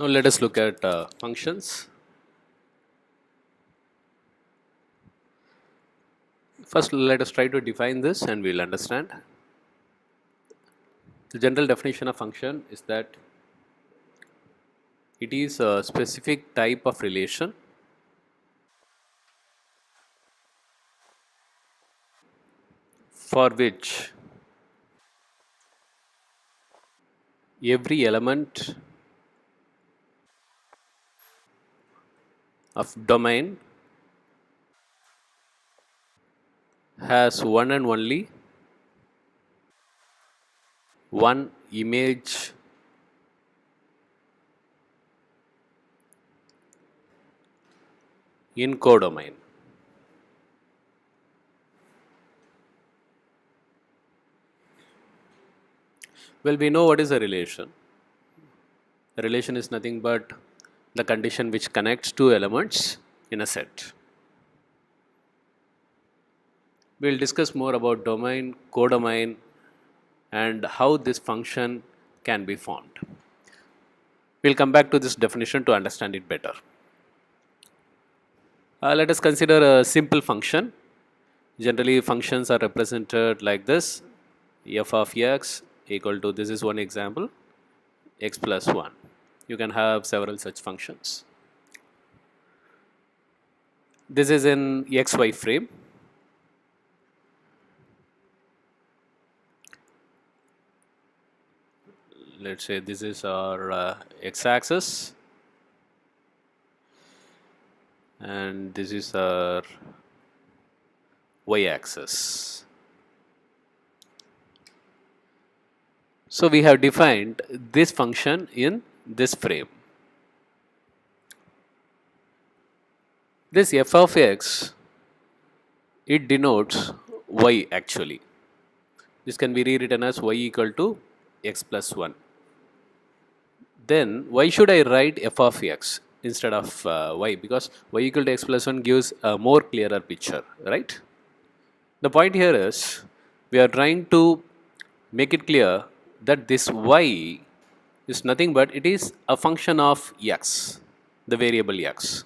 Now let us look at functions. First, let us try to define this and we will understand. The general definition of function is that it is a specific type of relation for which every element of domain has one and only one image in codomain. Well, we know what is a relation. A relation is nothing but the condition which connects two elements in a set. We will discuss more about domain, codomain, and how this function can be formed. We will come back to this definition to understand it better. Let us consider a simple function. Generally, functions are represented like this: f of x equal to, this is one example, x plus 1. You can have several such functions. This is in xy frame. Let's say this is our x-axis and this is our y-axis. So we have defined this function in this frame. This f of x, it denotes y actually. This can be rewritten as y equal to x plus 1. Then why should I write f of x instead of y? Because y equal to x plus 1 gives a more clearer picture, right? The point here is we are trying to make it clear that this y is nothing but it is a function of x, the variable x.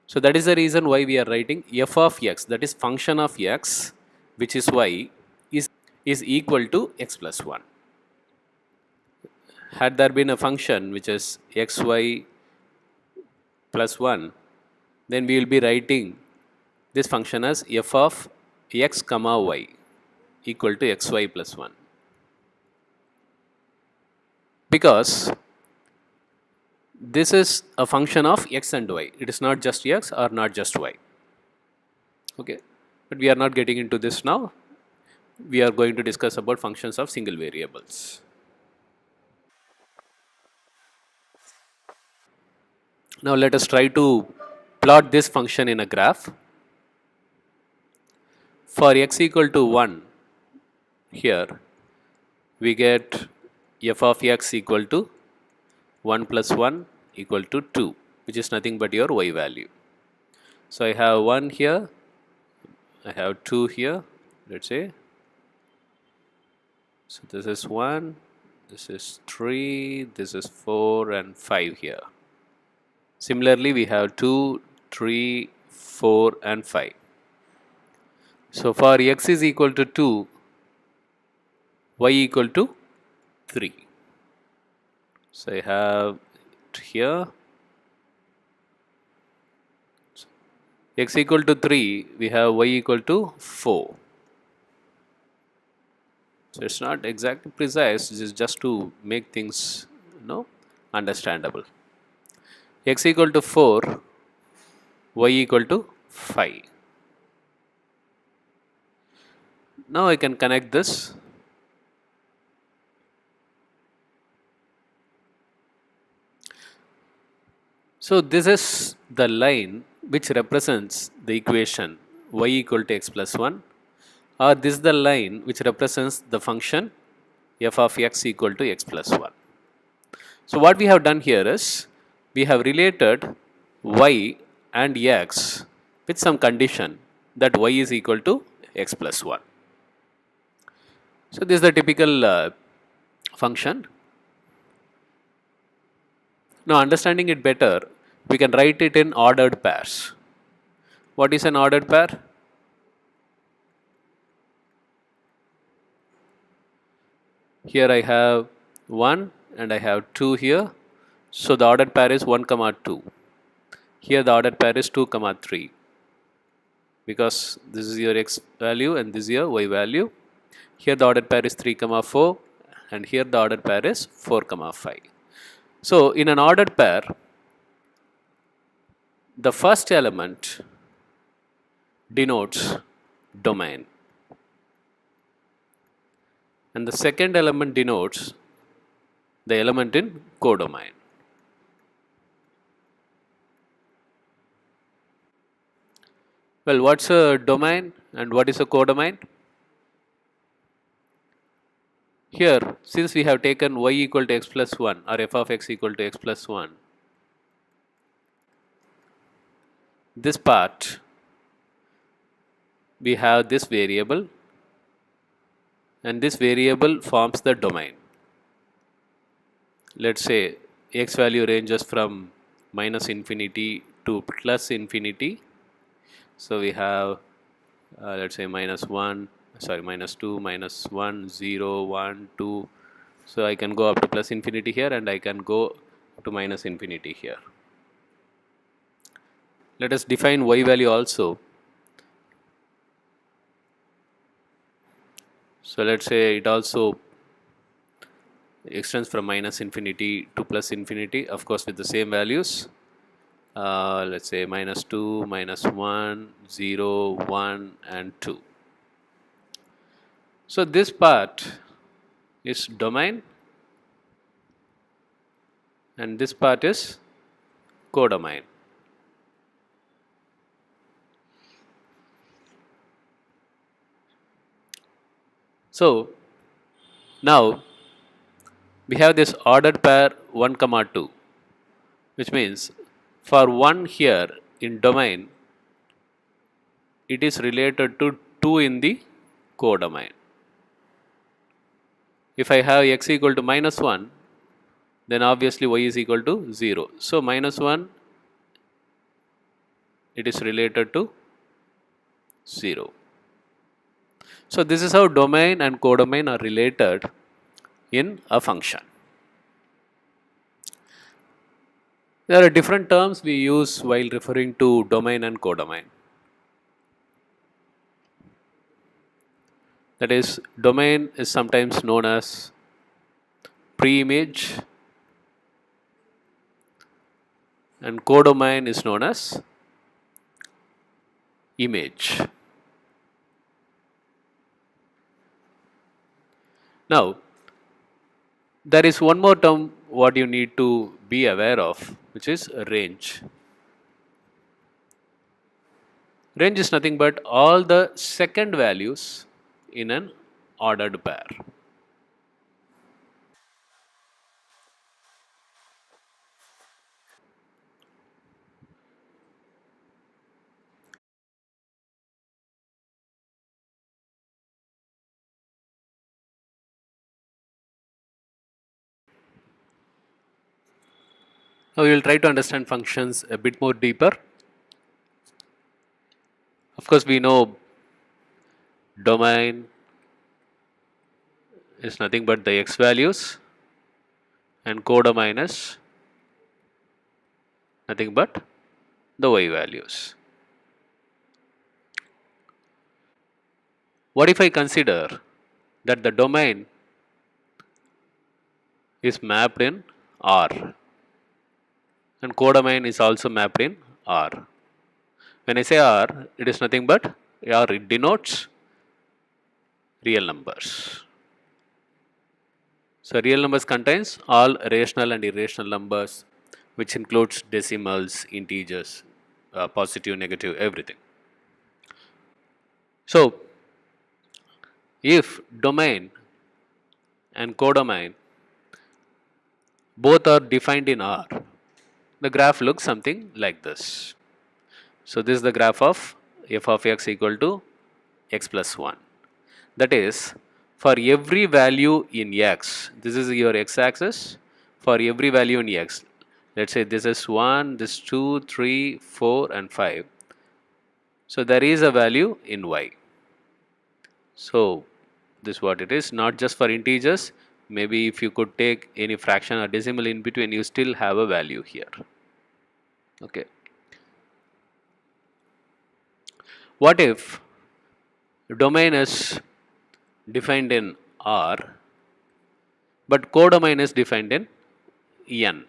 So that is the reason why we are writing f of x, that is function of x, which is y, is equal to x plus 1. Had there been a function which is xy plus 1, then we will be writing this function as f of x comma y equal to xy plus 1. Because this is a function of x and y. It is not just x or not just y. Okay, but we are not getting into this now. We are going to discuss about functions of single variables. Now let us try to plot this function in a graph. For x equal to 1, here we get f of x equal to 1 plus 1 equal to 2, which is nothing but your y value. So I have 1 here, I have 2 here, let's say. So this is 1, this is 3, this is 4 and 5 here. Similarly, we have 2, 3, 4 and 5. So for x is equal to 2, y equal to 3. So I have here x equal to 3, we have y equal to 4. So it's not exactly precise, this is just to make things understandable. X equal to 4, y equal to 5. Now I can connect this. So this is the line which represents the equation y equal to x plus 1, or this is the line which represents the function f of x equal to x plus 1. So what we have done here is we have related y and x with some condition that y is equal to x plus 1. So this is the typical function. Now, understanding it better, we can write it in ordered pairs. What is an ordered pair? Here I have 1 and I have 2 here. So the ordered pair is 1 comma 2. Here the ordered pair is 2 comma 3, because this is your x value and this is your y value. Here the ordered pair is 3 comma 4 and here the ordered pair is 4 comma 5. So in an ordered pair, the first element denotes domain and the second element denotes the element in codomain. Well, what's a domain and what is a codomain? Here, since we have taken y equal to x plus 1 or f of x equal to x plus 1, this part we have this variable and this variable forms the domain. Let's say x value ranges from minus infinity to plus infinity. So we have let's say minus 2, minus 1, 0, 1, 2. So I can go up to plus infinity here and I can go to minus infinity here. Let us define y value also. So let's say it also extends from minus infinity to plus infinity, of course with the same values. Let's say minus 2, minus 1, 0, 1 and 2. So this part is domain and this part is codomain. So now we have this ordered pair 1 comma 2, which means for 1 here in domain, it is related to 2 in the codomain. If I have x equal to minus 1, then obviously y is equal to 0. So minus 1, it is related to 0. So this is how domain and codomain are related in a function. There are different terms we use while referring to domain and codomain. That is, domain is sometimes known as pre-image and codomain is known as image. Now, there is one more term what you need to be aware of, which is range. Range is nothing but all the second values in an ordered pair. Now we will try to understand functions a bit more deeper. Of course, we know domain is nothing but the x values and codomain is nothing but the y values. What if I consider that the domain is mapped in R and codomain is also mapped in R? When I say R, it is nothing but R, it denotes real numbers. So real numbers contains all rational and irrational numbers, which includes decimals, integers, positive, negative, everything. So if domain and codomain both are defined in R, the graph looks something like this. So this is the graph of f of x equal to x plus 1. That is, for every value in x, this is your x axis, for every value in x, Let's say this is 1, this 2, 3, 4 and 5. So there is a value in y. So this is what it is, not just for integers. Maybe if you could take any fraction or decimal in between, you still have a value here. Okay. What if domain is defined in R, but codomain is defined in N?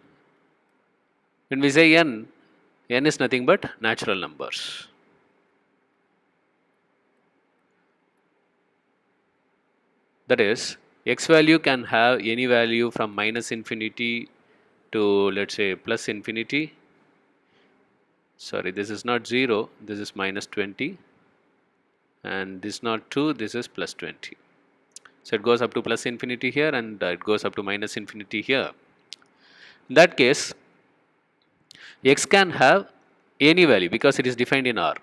When we say N is nothing but natural numbers. That is, x value can have any value from minus infinity to, let's say, plus infinity. Sorry, this is not 0, this is minus 20, and this is not 2, this is plus 20. So it goes up to plus infinity here, and it goes up to minus infinity here. In that case, x can have any value because it is defined in R.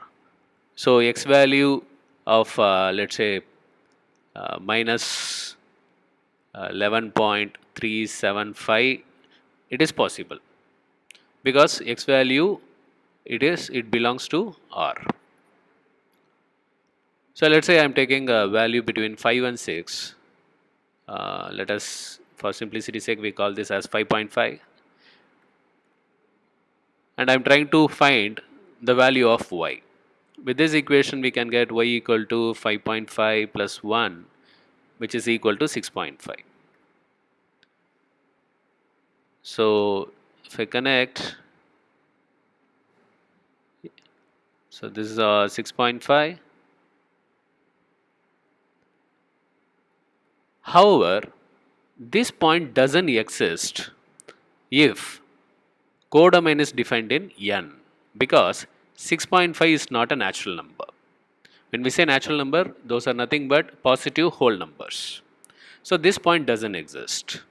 So x value of let's say minus 11.375, it is possible because x value it belongs to R. So let's say I am taking a value between 5 and 6. Let us, for simplicity's sake, we call this as 5.5, and I am trying to find the value of y. With this equation, we can get y equal to 5.5 plus 1, which is equal to 6.5. So if I connect, so this is 6.5. However, this point doesn't exist if codomain is defined in n, because 6.5 is not a natural number. When we say natural number, those are nothing but positive whole numbers. So this point doesn't exist.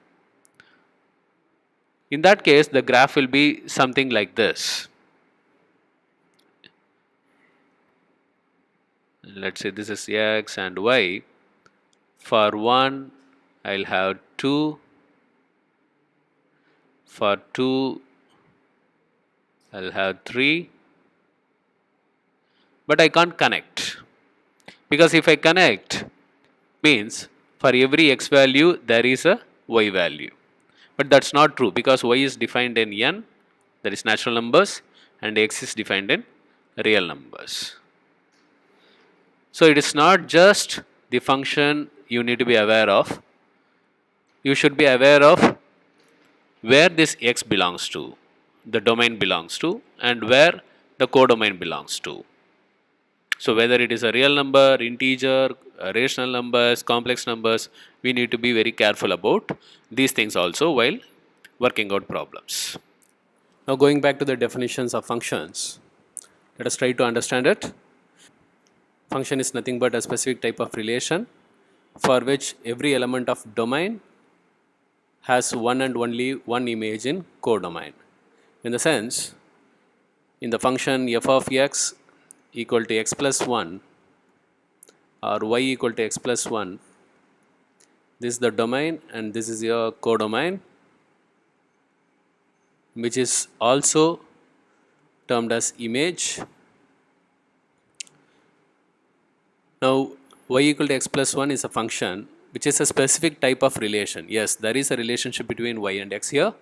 In that case, the graph will be something like this. Let's say this is x and y. For 1, I'll have 2. For 2, I'll have 3. But I can't connect, because if I connect, means for every x value there is a y value. But that's not true, because y is defined in n, that is natural numbers, and x is defined in real numbers. So it is not just the function you need to be aware of. You should be aware of where this x belongs to, the domain belongs to, and where the codomain belongs to. So whether it is a real number, integer, rational numbers, complex numbers, we need to be very careful about these things also while working out problems. Now going back to the definitions of functions, let us try to understand it. Function is nothing but a specific type of relation for which every element of domain has one and only one image in codomain. In the sense, in the function f of x equal to x plus 1 or y equal to x plus 1, this is the domain and this is your codomain, which is also termed as image. Now y equal to x plus 1 is a function which is a specific type of relation. Yes, there is a relationship between y and x here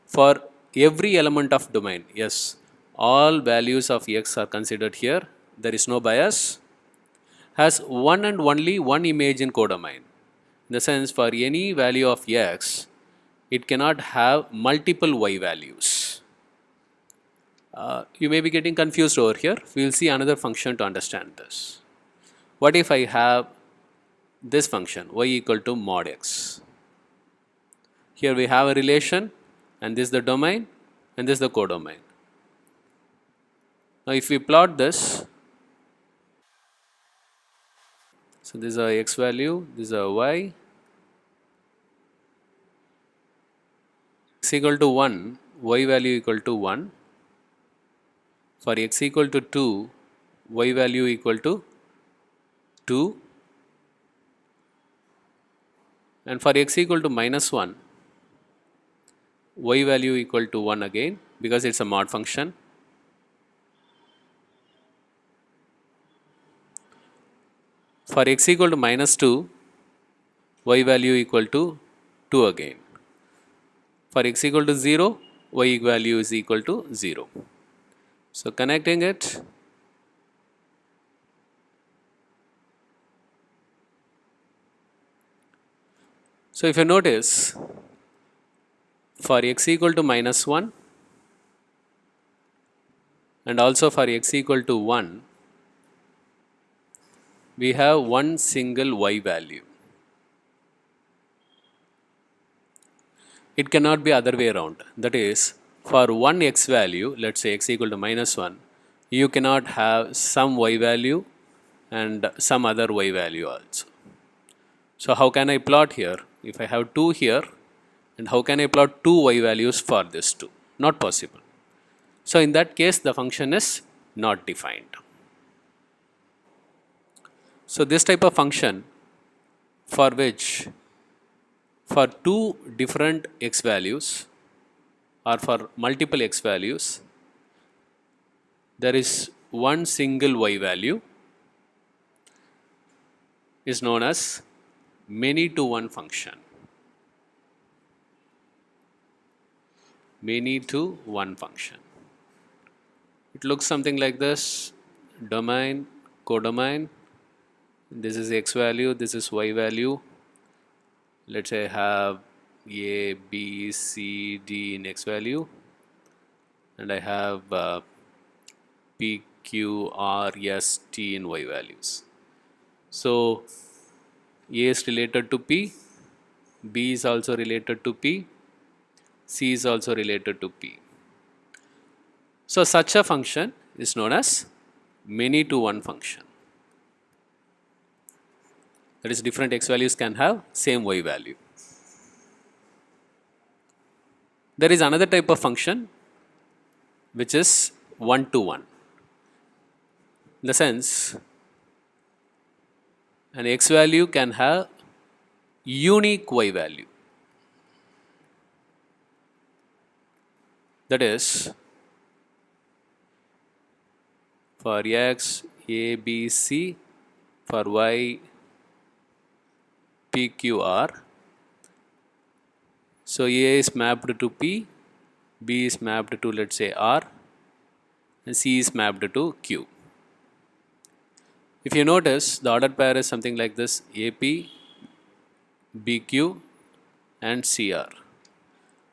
for every element of domain. Yes, all values of x are considered here. There is no bias. Has one and only one image in codomain. In the sense, for any value of x, it cannot have multiple y values. You may be getting confused over here. We will see another function to understand this. What if I have this function y equal to mod x? Here we have a relation, and this is the domain, and this is the codomain. Now if we plot this, so this is a x value, this is a y. X equal to 1, y value equal to 1. For x equal to 2, y value equal to 2. And for x equal to minus 1, y value equal to 1 again because it's a mod function. For x equal to minus 2, y value equal to 2 again. For x equal to 0, y value is equal to 0. So connecting it, so if you notice, for x equal to minus 1 and also for x equal to 1, we have one single y value. It cannot be other way around. That is, for one x value, let's say x equal to minus 1, you cannot have some y value and some other y value also. So how can I plot here? If I have 2 here, and how can I plot 2 y values for this 2? Not possible. So in that case, the function is not defined. So this type of function for which for 2 different x values or for multiple x values, there is one single y value is known as many to one function. Many to one function. It looks something like this: domain, codomain. This is x value, this is y value. Let's say I have a, b, c, d in x value, and I have p, q, r, s, t in y values. So a is related to p, b is also related to p, c is also related to p. So such a function is known as many to one function. That is, different x values can have same y value. There is another type of function which is one to one. In the sense, an x value can have unique y value. That is, for x, a, b, c, for y, p, q, r. So a is mapped to p, b is mapped to, let's say, r, and c is mapped to q. If you notice, the ordered pair is something like this: ap, bq, and cr.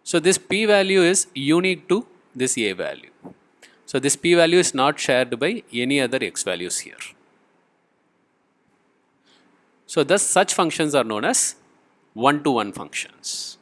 So this p value is unique to this a value. So this p value is not shared by any other x values here. So thus such functions are known as one to one functions.